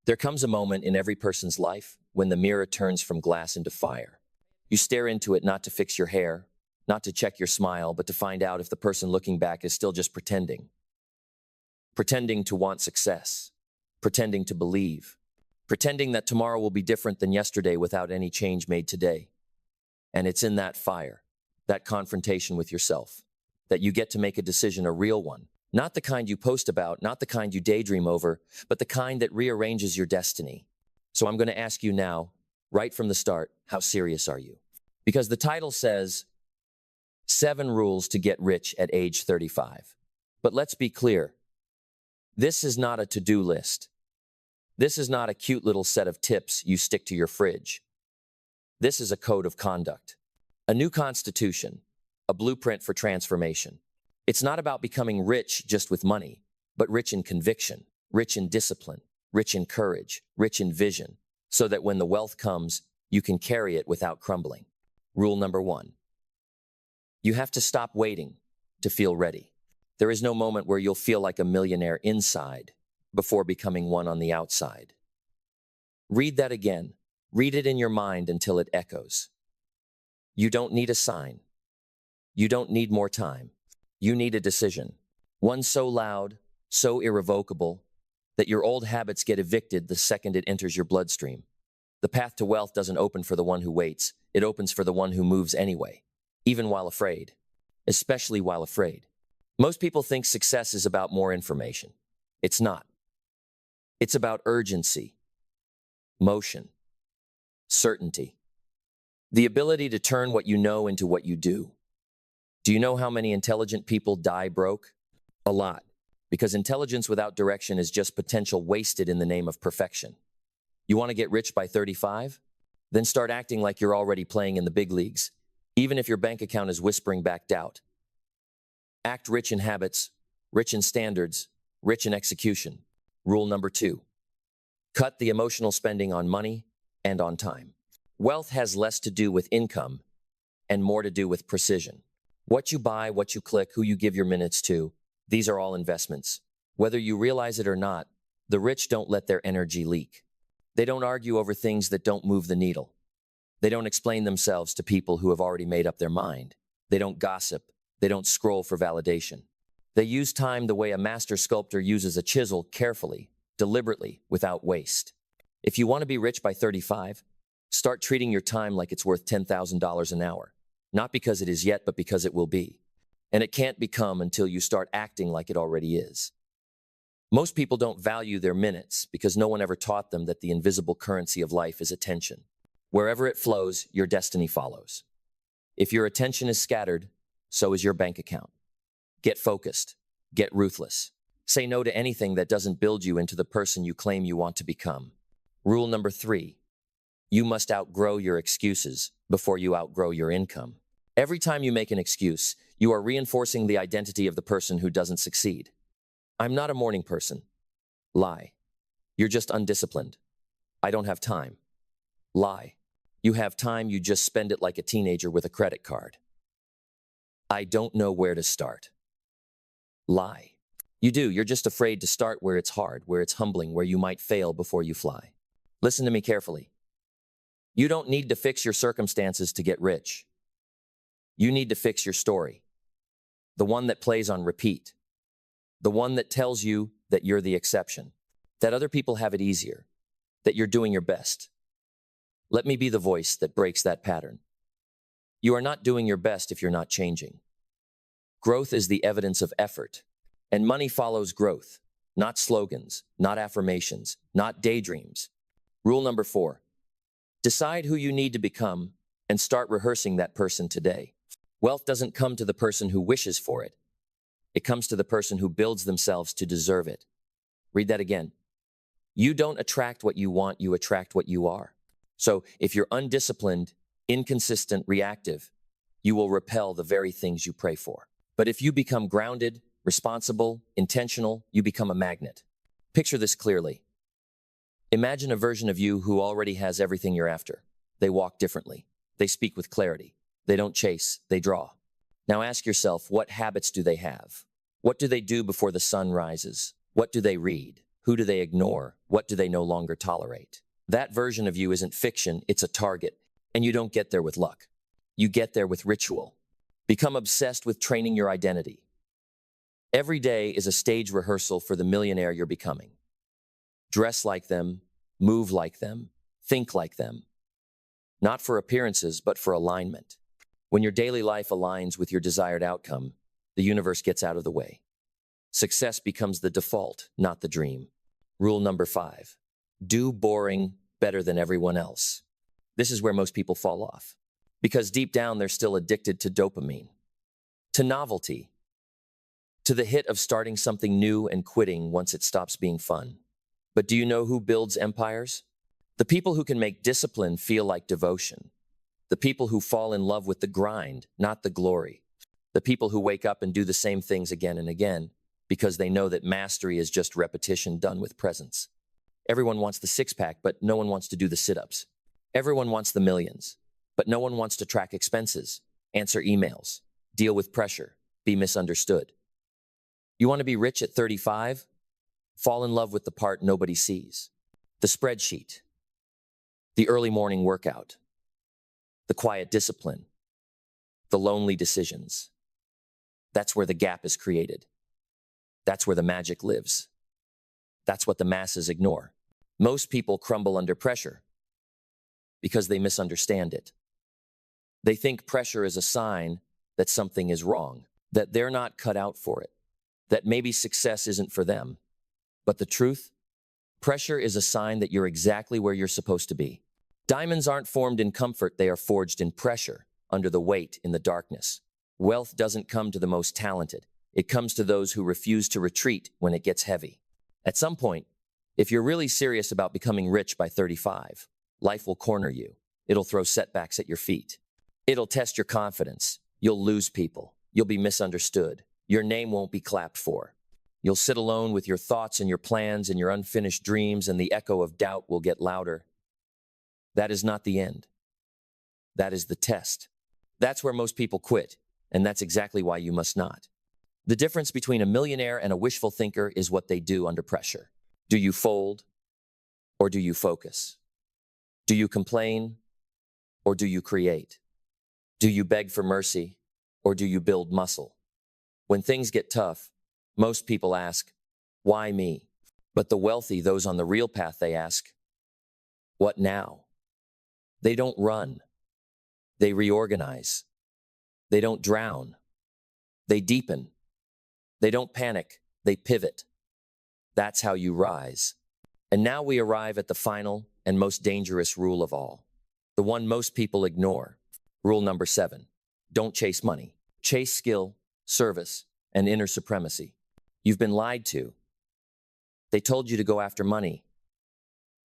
There comes a moment in every person's life when the mirror turns from glass into fire. You stare into it not to fix your hair, not to check your smile, but to find out if the person looking back is still just pretending. Pretending to want success. Pretending to believe. Pretending that tomorrow will be different than yesterday without any change made today. And it's in that fire, that confrontation with yourself, that you get to make a decision, a real one. Not the kind you post about, not the kind you daydream over, but the kind that rearranges your destiny. So I'm going to ask you now, right from the start, how serious are you? Because the title says, 7 Rules to Get Rich at Age 35. But let's be clear. This is not a to-do list. This is not a cute little set of tips you stick to your fridge. This is a code of conduct, a new constitution, a blueprint for transformation. It's not about becoming rich just with money, but rich in conviction, rich in discipline, rich in courage, rich in vision, so that when the wealth comes, you can carry it without crumbling. Rule number 1. You have to stop waiting to feel ready. There is no moment where you'll feel like a millionaire inside before becoming one on the outside. Read that again. Read it in your mind until it echoes. You don't need a sign. You don't need more time. You need a decision. One so loud, so irrevocable, that your old habits get evicted the second it enters your bloodstream. The path to wealth doesn't open for the one who waits. It opens for the one who moves anyway, even while afraid, especially while afraid. Most people think success is about more information. It's not. It's about urgency, motion, certainty, the ability to turn what you know into what you do. Do you know how many intelligent people die broke? A lot, because intelligence without direction is just potential wasted in the name of perfection. You want to get rich by 35? Then start acting like you're already playing in the big leagues, even if your bank account is whispering back doubt. Act rich in habits, rich in standards, rich in execution. Rule number 2. Cut the emotional spending on money and on time. Wealth has less to do with income and more to do with precision. What you buy, what you click, who you give your minutes to, these are all investments. Whether you realize it or not, the rich don't let their energy leak. They don't argue over things that don't move the needle. They don't explain themselves to people who have already made up their mind. They don't gossip. They don't scroll for validation. They use time the way a master sculptor uses a chisel, carefully, deliberately, without waste. If you want to be rich by 35, start treating your time like it's worth $10,000 an hour. Not because it is yet, but because it will be. And it can't become until you start acting like it already is. Most people don't value their minutes because no one ever taught them that the invisible currency of life is attention. Wherever it flows, your destiny follows. If your attention is scattered, so is your bank account. Get focused. Get ruthless. Say no to anything that doesn't build you into the person you claim you want to become. Rule number 3. You must outgrow your excuses before you outgrow your income. Every time you make an excuse, you are reinforcing the identity of the person who doesn't succeed. I'm not a morning person. Lie. You're just undisciplined. I don't have time. Lie. You have time, you just spend it like a teenager with a credit card. I don't know where to start. Lie. You do, you're just afraid to start where it's hard, where it's humbling, where you might fail before you fly. Listen to me carefully. You don't need to fix your circumstances to get rich. You need to fix your story. The one that plays on repeat. The one that tells you that you're the exception, that other people have it easier, that you're doing your best. Let me be the voice that breaks that pattern. You are not doing your best if you're not changing. Growth is the evidence of effort, and money follows growth, not slogans, not affirmations, not daydreams. Rule number 4. Decide who you need to become and start rehearsing that person today. Wealth doesn't come to the person who wishes for it. It comes to the person who builds themselves to deserve it. Read that again. You don't attract what you want, you attract what you are. So if you're undisciplined, inconsistent, reactive, you will repel the very things you pray for. But if you become grounded, responsible, intentional, you become a magnet. Picture this clearly. Imagine a version of you who already has everything you're after. They walk differently. They speak with clarity. They don't chase, they draw. Now ask yourself, what habits do they have? What do they do before the sun rises? What do they read? Who do they ignore? What do they no longer tolerate? That version of you isn't fiction, it's a target. And you don't get there with luck. You get there with ritual. Become obsessed with training your identity. Every day is a stage rehearsal for the millionaire you're becoming. Dress like them, move like them, think like them. Not for appearances, but for alignment. When your daily life aligns with your desired outcome, the universe gets out of the way. Success becomes the default, not the dream. Rule number 5. Do boring better than everyone else. This is where most people fall off. Because deep down, they're still addicted to dopamine, to novelty, to the hit of starting something new and quitting once it stops being fun. But do you know who builds empires? The people who can make discipline feel like devotion. The people who fall in love with the grind, not the glory. The people who wake up and do the same things again and again because they know that mastery is just repetition done with presence. Everyone wants the six-pack, but no one wants to do the sit-ups. Everyone wants the millions, but no one wants to track expenses, answer emails, deal with pressure, be misunderstood. You want to be rich at 35? Fall in love with the part nobody sees. The spreadsheet, the early morning workout, the quiet discipline, the lonely decisions. That's where the gap is created. That's where the magic lives. That's what the masses ignore. Most people crumble under pressure because they misunderstand it. They think pressure is a sign that something is wrong, that they're not cut out for it, that maybe success isn't for them. But the truth? Pressure is a sign that you're exactly where you're supposed to be. Diamonds aren't formed in comfort, they are forged in pressure, under the weight, in the darkness. Wealth doesn't come to the most talented. It comes to those who refuse to retreat when it gets heavy. At some point, if you're really serious about becoming rich by 35, life will corner you. It'll throw setbacks at your feet. It'll test your confidence. You'll lose people. You'll be misunderstood. Your name won't be clapped for. You'll sit alone with your thoughts and your plans and your unfinished dreams, and the echo of doubt will get louder. That is not the end. That is the test. That's where most people quit, and that's exactly why you must not. The difference between a millionaire and a wishful thinker is what they do under pressure. Do you fold, or do you focus? Do you complain, or do you create? Do you beg for mercy, or do you build muscle? When things get tough, most people ask, why me? But the wealthy, those on the real path, they ask, what now? They don't run. They reorganize. They don't drown. They deepen. They don't panic. They pivot. That's how you rise. And now we arrive at the final and most dangerous rule of all, the one most people ignore. Rule number 7, don't chase money. Chase skill, service, and inner supremacy. You've been lied to. They told you to go after money.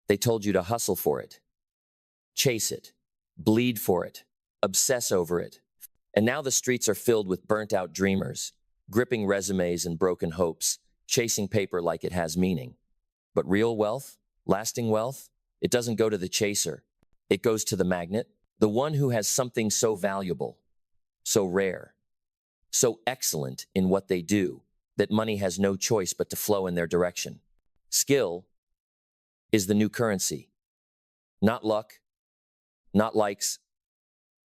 They told you to hustle for it, chase it, bleed for it, obsess over it. And now the streets are filled with burnt-out dreamers, gripping resumes and broken hopes, chasing paper like it has meaning. But real wealth, lasting wealth, it doesn't go to the chaser. It goes to the magnet, the one who has something so valuable, so rare, so excellent in what they do, that money has no choice but to flow in their direction. Skill is the new currency. Not luck, not likes,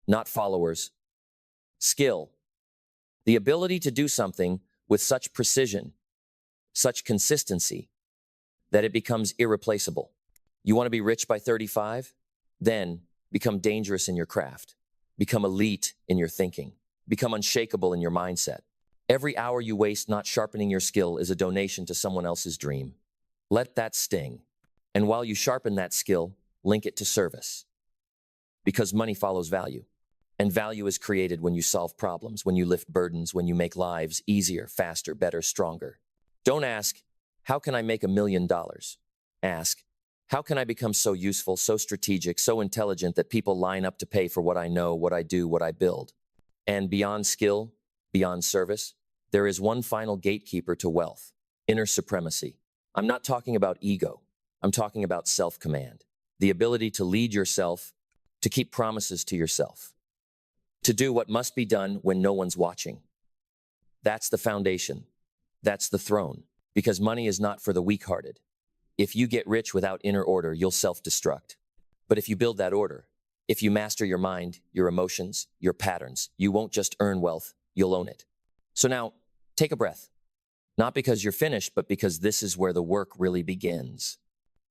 not followers. Skill, the ability to do something with such precision, such consistency, that it becomes irreplaceable. You want to be rich by 35? Then become dangerous in your craft. Become elite in your thinking. Become unshakable in your mindset. Every hour you waste not sharpening your skill is a donation to someone else's dream. Let that sting. And while you sharpen that skill, link it to service. Because money follows value. And value is created when you solve problems, when you lift burdens, when you make lives easier, faster, better, stronger. Don't ask, how can I make $1 million? Ask, how can I become so useful, so strategic, so intelligent that people line up to pay for what I know, what I do, what I build? And beyond skill, beyond service, there is one final gatekeeper to wealth, inner supremacy. I'm not talking about ego. I'm talking about self-command, the ability to lead yourself, to keep promises to yourself, to do what must be done when no one's watching. That's the foundation. That's the throne. Because money is not for the weak-hearted. If you get rich without inner order, you'll self-destruct. But if you build that order, if you master your mind, your emotions, your patterns, you won't just earn wealth, you'll own it. So now, take a breath. Not because you're finished, but because this is where the work really begins.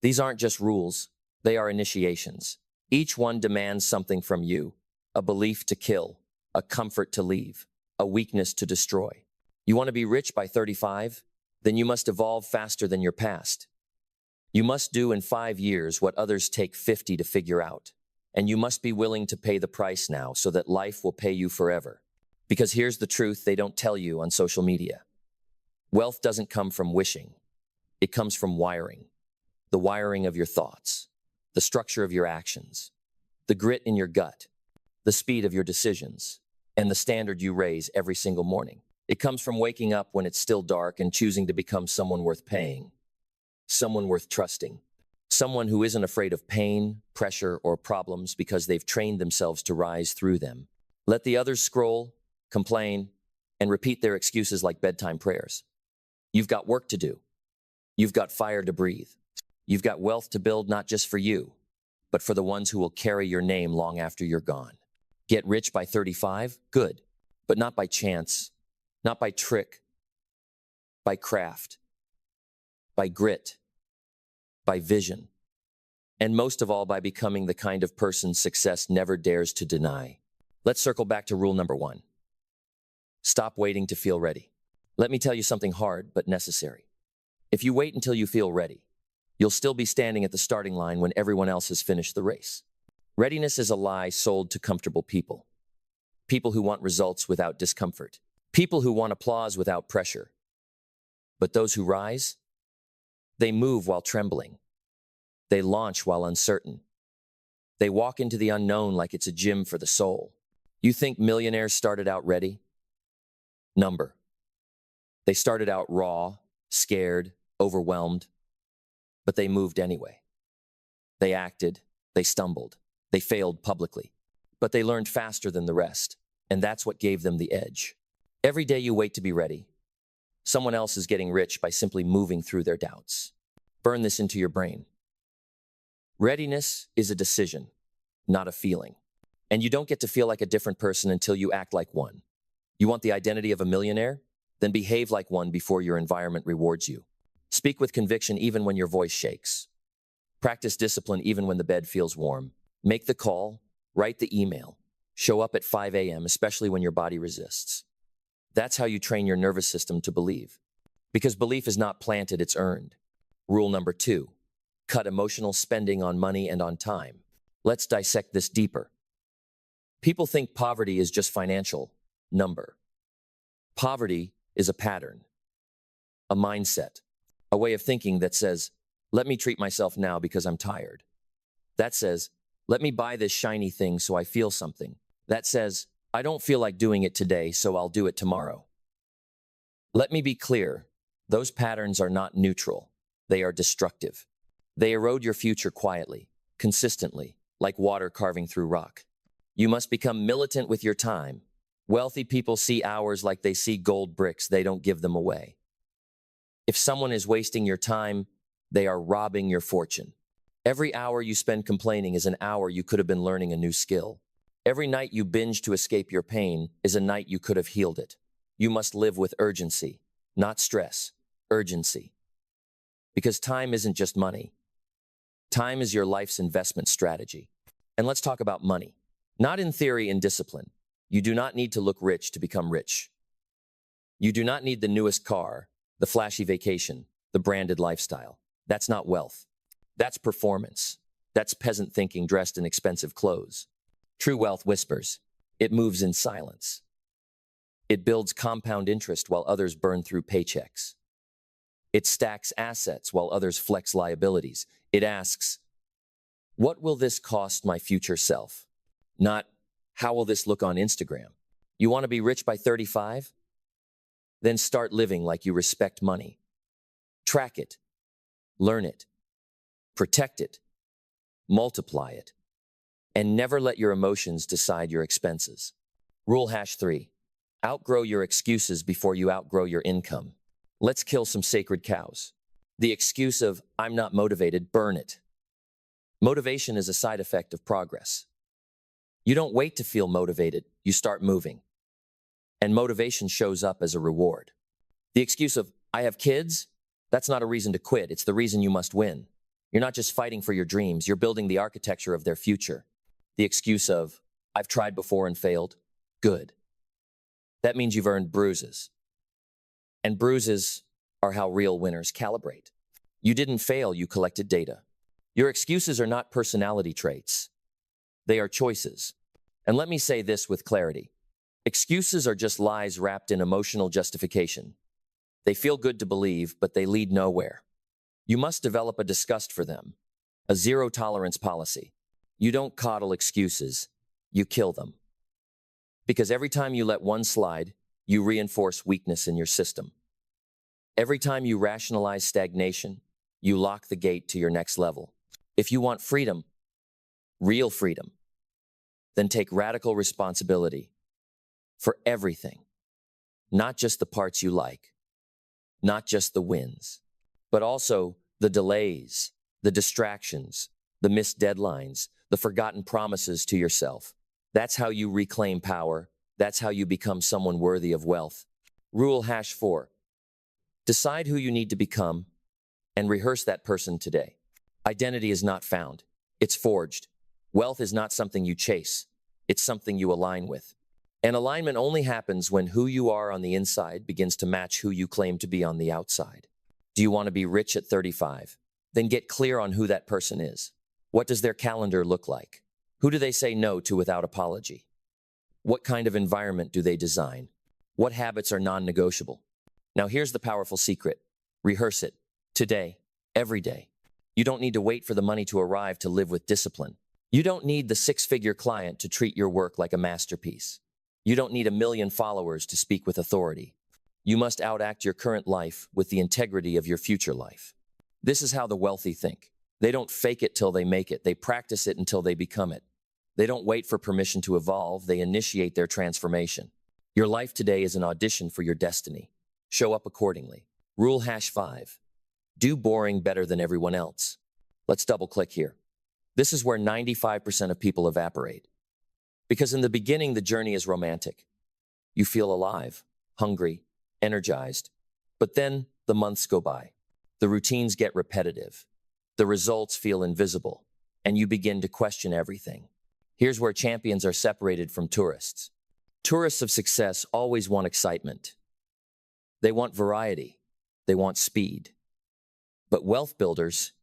These aren't just rules, they are initiations. Each one demands something from you, a belief to kill, a comfort to leave, a weakness to destroy. You want to be rich by 35? Then you must evolve faster than your past. You must do in 5 years what others take 50 to figure out. And you must be willing to pay the price now so that life will pay you forever. Because here's the truth they don't tell you on social media. Wealth doesn't come from wishing. It comes from wiring. The wiring of your thoughts, the structure of your actions, the grit in your gut, the speed of your decisions, and the standard you raise every single morning. It comes from waking up when it's still dark and choosing to become someone worth paying, someone worth trusting, someone who isn't afraid of pain, pressure, or problems because they've trained themselves to rise through them. Let the others scroll, complain, and repeat their excuses like bedtime prayers. You've got work to do. You've got fire to breathe. You've got wealth to build not just for you, but for the ones who will carry your name long after you're gone. Get rich by 35? Good. But not by chance, not by trick, by craft, by grit, by vision, and most of all by becoming the kind of person success never dares to deny. Let's circle back to rule number 1. Stop waiting to feel ready. Let me tell you something hard but necessary. If you wait until you feel ready, you'll still be standing at the starting line when everyone else has finished the race. Readiness is a lie sold to comfortable people. People who want results without discomfort. People who want applause without pressure. But those who rise, they move while trembling. They launch while uncertain. They walk into the unknown like it's a gym for the soul. You think millionaires started out ready? Number. They started out raw, scared, overwhelmed, but they moved anyway. They acted, they stumbled, they failed publicly, but they learned faster than the rest, and that's what gave them the edge. Every day you wait to be ready, someone else is getting rich by simply moving through their doubts. Burn this into your brain. Readiness is a decision, not a feeling. And you don't get to feel like a different person until you act like one. You want the identity of a millionaire? Then behave like one before your environment rewards you. Speak with conviction even when your voice shakes. Practice discipline even when the bed feels warm. Make the call, write the email. Show up at 5 a.m., especially when your body resists. That's how you train your nervous system to believe. Because belief is not planted, it's earned. Rule number 2, cut emotional spending on money and on time. Let's dissect this deeper. People think poverty is just financial. Number. Poverty is a pattern, a mindset, a way of thinking that says, let me treat myself now because I'm tired. That says, let me buy this shiny thing so I feel something. That says, I don't feel like doing it today, so I'll do it tomorrow. Let me be clear, those patterns are not neutral. They are destructive. They erode your future quietly, consistently, like water carving through rock. You must become militant with your time. Wealthy people see hours like they see gold bricks. They don't give them away. If someone is wasting your time, they are robbing your fortune. Every hour you spend complaining is an hour you could have been learning a new skill. Every night you binge to escape your pain is a night you could have healed it. You must live with urgency, not stress, urgency. Because time isn't just money. Time is your life's investment strategy. And let's talk about money. Not in theory and discipline. You do not need to look rich to become rich. You do not need the newest car, the flashy vacation, the branded lifestyle. That's not wealth. That's performance. That's peasant thinking dressed in expensive clothes. True wealth whispers. It moves in silence. It builds compound interest while others burn through paychecks. It stacks assets while others flex liabilities. It asks, what will this cost my future self? Not, how will this look on Instagram? You want to be rich by 35? Then start living like you respect money. Track it. Learn it. Protect it. Multiply it. And never let your emotions decide your expenses. Rule #3. Outgrow your excuses before you outgrow your income. Let's kill some sacred cows. The excuse of, I'm not motivated, burn it. Motivation is a side effect of progress. You don't wait to feel motivated, you start moving. And motivation shows up as a reward. The excuse of, I have kids, that's not a reason to quit, it's the reason you must win. You're not just fighting for your dreams, you're building the architecture of their future. The excuse of, I've tried before and failed, good. That means you've earned bruises. And bruises are how real winners calibrate. You didn't fail, you collected data. Your excuses are not personality traits. They are choices. And let me say this with clarity. Excuses are just lies wrapped in emotional justification. They feel good to believe, but they lead nowhere. You must develop a disgust for them, a zero-tolerance policy. You don't coddle excuses, you kill them. Because every time you let one slide, you reinforce weakness in your system. Every time you rationalize stagnation, you lock the gate to your next level. If you want freedom, real freedom, then take radical responsibility for everything, not just the parts you like, not just the wins, but also the delays, the distractions, the missed deadlines, the forgotten promises to yourself. That's how you reclaim power. That's how you become someone worthy of wealth. Rule #4. Decide who you need to become and rehearse that person today. Identity is not found. It's forged. Wealth is not something you chase. It's something you align with. And alignment only happens when who you are on the inside begins to match who you claim to be on the outside. Do you want to be rich at 35? Then get clear on who that person is. What does their calendar look like? Who do they say no to without apology? What kind of environment do they design? What habits are non-negotiable? Now here's the powerful secret. Rehearse it. Today. Every day. You don't need to wait for the money to arrive to live with discipline. You don't need the six-figure client to treat your work like a masterpiece. You don't need 1 million followers to speak with authority. You must outact your current life with the integrity of your future life. This is how the wealthy think. They don't fake it till they make it. They practice it until they become it. They don't wait for permission to evolve. They initiate their transformation. Your life today is an audition for your destiny. Show up accordingly. Rule #5. Do boring better than everyone else. Let's double-click here. This is where 95% of people evaporate. Because in the beginning, the journey is romantic. You feel alive, hungry, energized. But then the months go by. The routines get repetitive. The results feel invisible. And you begin to question everything. Here's where champions are separated from tourists. Tourists of success always want excitement. They want variety. They want speed. But wealth builders,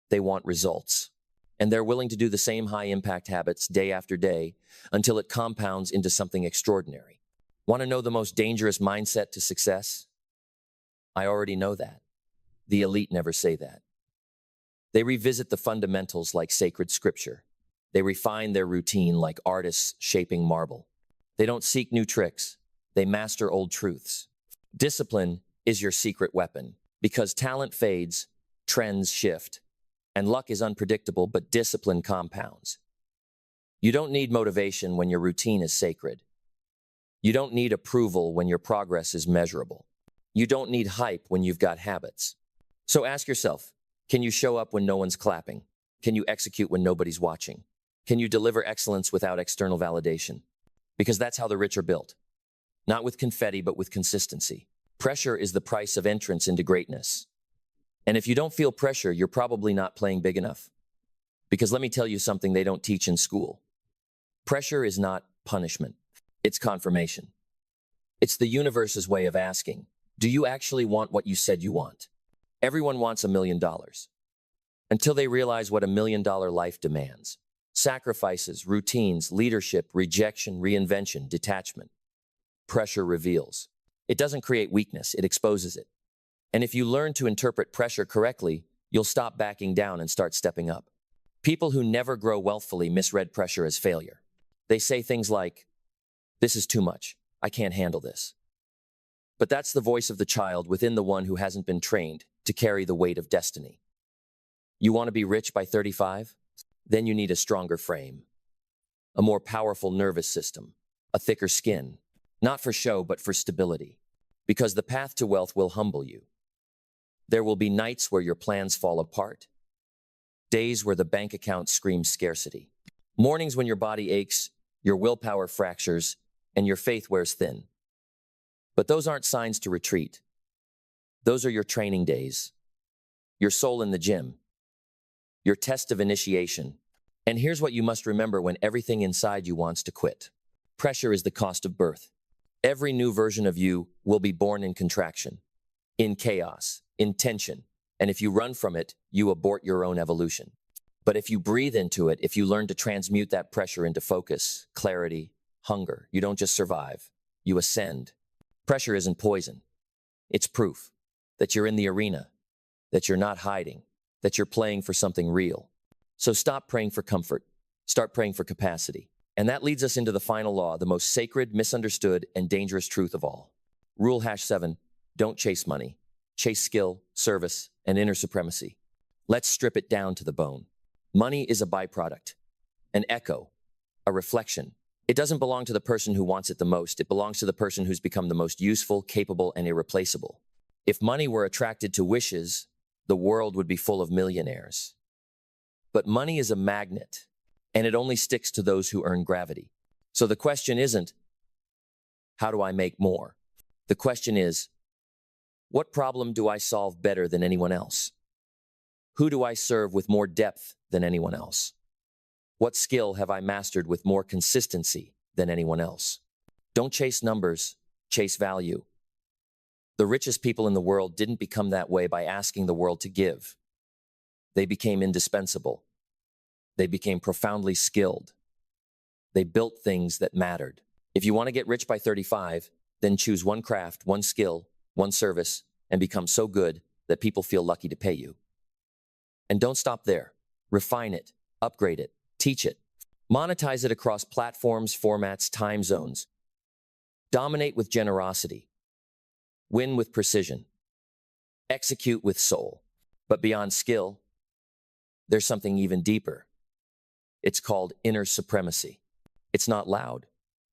they want results. And they're willing to do the same high-impact habits day after day until it compounds into something extraordinary. Want to know the most dangerous mindset to success? I already know that. The elite never say that. They revisit the fundamentals like sacred scripture. They refine their routine like artists shaping marble. They don't seek new tricks. They master old truths. Discipline is your secret weapon because talent fades, trends shift, and luck is unpredictable, but discipline compounds. You don't need motivation when your routine is sacred. You don't need approval when your progress is measurable. You don't need hype when you've got habits. So ask yourself, can you show up when no one's clapping? Can you execute when nobody's watching? Can you deliver excellence without external validation? Because that's how the rich are built. Not with confetti, but with consistency. Pressure is the price of entrance into greatness. And if you don't feel pressure, you're probably not playing big enough. Because let me tell you something they don't teach in school. Pressure is not punishment. It's confirmation. It's the universe's way of asking, do you actually want what you said you want? Everyone wants $1 million. Until they realize what $1 million life demands. Sacrifices, routines, leadership, rejection, reinvention, detachment. Pressure reveals. It doesn't create weakness, it exposes it. And if you learn to interpret pressure correctly, you'll stop backing down and start stepping up. People who never grow wealthfully misread pressure as failure. They say things like, this is too much, I can't handle this. But that's the voice of the child within the one who hasn't been trained to carry the weight of destiny. You want to be rich by 35? Then you need a stronger frame, a more powerful nervous system, a thicker skin, not for show, but for stability. Because the path to wealth will humble you. There will be nights where your plans fall apart, days where the bank account screams scarcity, mornings when your body aches, your willpower fractures, and your faith wears thin. But those aren't signs to retreat. Those are your training days, your soul in the gym, your test of initiation. And here's what you must remember when everything inside you wants to quit. Pressure is the cost of birth. Every new version of you will be born in contraction, in chaos, in tension. And if you run from it, you abort your own evolution. But if you breathe into it, if you learn to transmute that pressure into focus, clarity, hunger, you don't just survive, you ascend. Pressure isn't poison. It's proof that you're in the arena, that you're not hiding, that you're playing for something real. So stop praying for comfort. Start praying for capacity. And that leads us into the final law, the most sacred, misunderstood, and dangerous truth of all. Rule #7, don't chase money. Chase skill, service, and inner supremacy. Let's strip it down to the bone. Money is a byproduct, an echo, a reflection. It doesn't belong to the person who wants it the most. It belongs to the person who's become the most useful, capable, and irreplaceable. If money were attracted to wishes, the world would be full of millionaires. But money is a magnet, and it only sticks to those who earn gravity. So the question isn't, how do I make more? The question is, what problem do I solve better than anyone else? Who do I serve with more depth than anyone else? What skill have I mastered with more consistency than anyone else? Don't chase numbers, chase value. The richest people in the world didn't become that way by asking the world to give. They became indispensable. They became profoundly skilled. They built things that mattered. If you want to get rich by 35, then choose one craft, one skill, one service, and become so good that people feel lucky to pay you. And don't stop there. Refine it, upgrade it, teach it. Monetize it across platforms, formats, time zones. Dominate with generosity. Win with precision. Execute with soul. But beyond skill, there's something even deeper. It's called inner supremacy. It's not loud.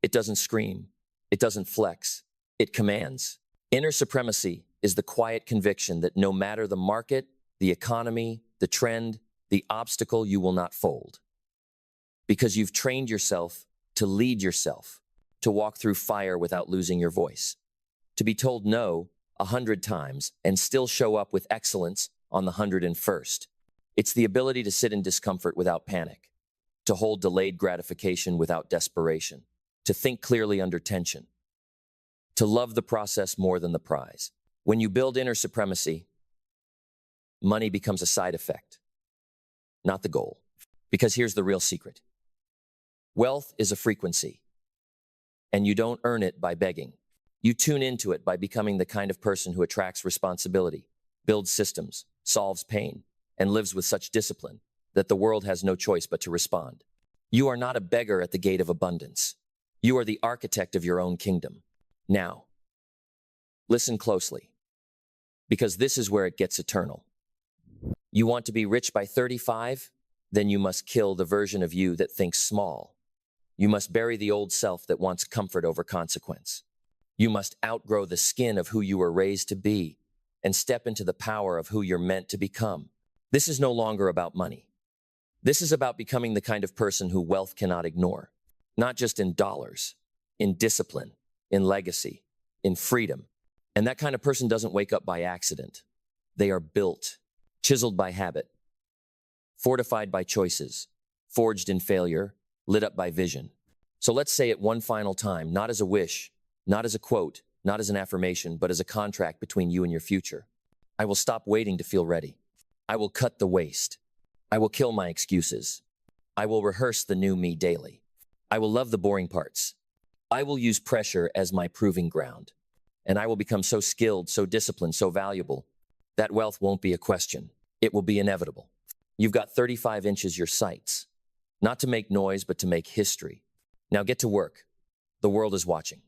It doesn't scream. It doesn't flex. It commands. Inner supremacy is the quiet conviction that no matter the market, the economy, the trend, the obstacle, you will not fold. Because you've trained yourself to lead yourself, to walk through fire without losing your voice, to be told no 100 times and still show up with excellence on the 101st. It's the ability to sit in discomfort without panic, to hold delayed gratification without desperation, to think clearly under tension, to love the process more than the prize. When you build inner supremacy, money becomes a side effect, not the goal. Because here's the real secret. Wealth is a frequency, and you don't earn it by begging. You tune into it by becoming the kind of person who attracts responsibility, builds systems, solves pain, and lives with such discipline that the world has no choice but to respond. You are not a beggar at the gate of abundance. You are the architect of your own kingdom. Now, listen closely, because this is where it gets eternal. You want to be rich by 35? Then you must kill the version of you that thinks small. You must bury the old self that wants comfort over consequence. You must outgrow the skin of who you were raised to be and step into the power of who you're meant to become. This is no longer about money. This is about becoming the kind of person who wealth cannot ignore, not just in dollars, in discipline, in legacy, in freedom. And that kind of person doesn't wake up by accident. They are built, chiseled by habit, fortified by choices, forged in failure, lit up by vision. So let's say it one final time, not as a wish, not as a quote, not as an affirmation, but as a contract between you and your future. I will stop waiting to feel ready. I will cut the waste. I will kill my excuses. I will rehearse the new me daily. I will love the boring parts. I will use pressure as my proving ground. And I will become so skilled, so disciplined, so valuable, that wealth won't be a question. It will be inevitable. You've got 35 inches your sights, not to make noise, but to make history. Now get to work. The world is watching.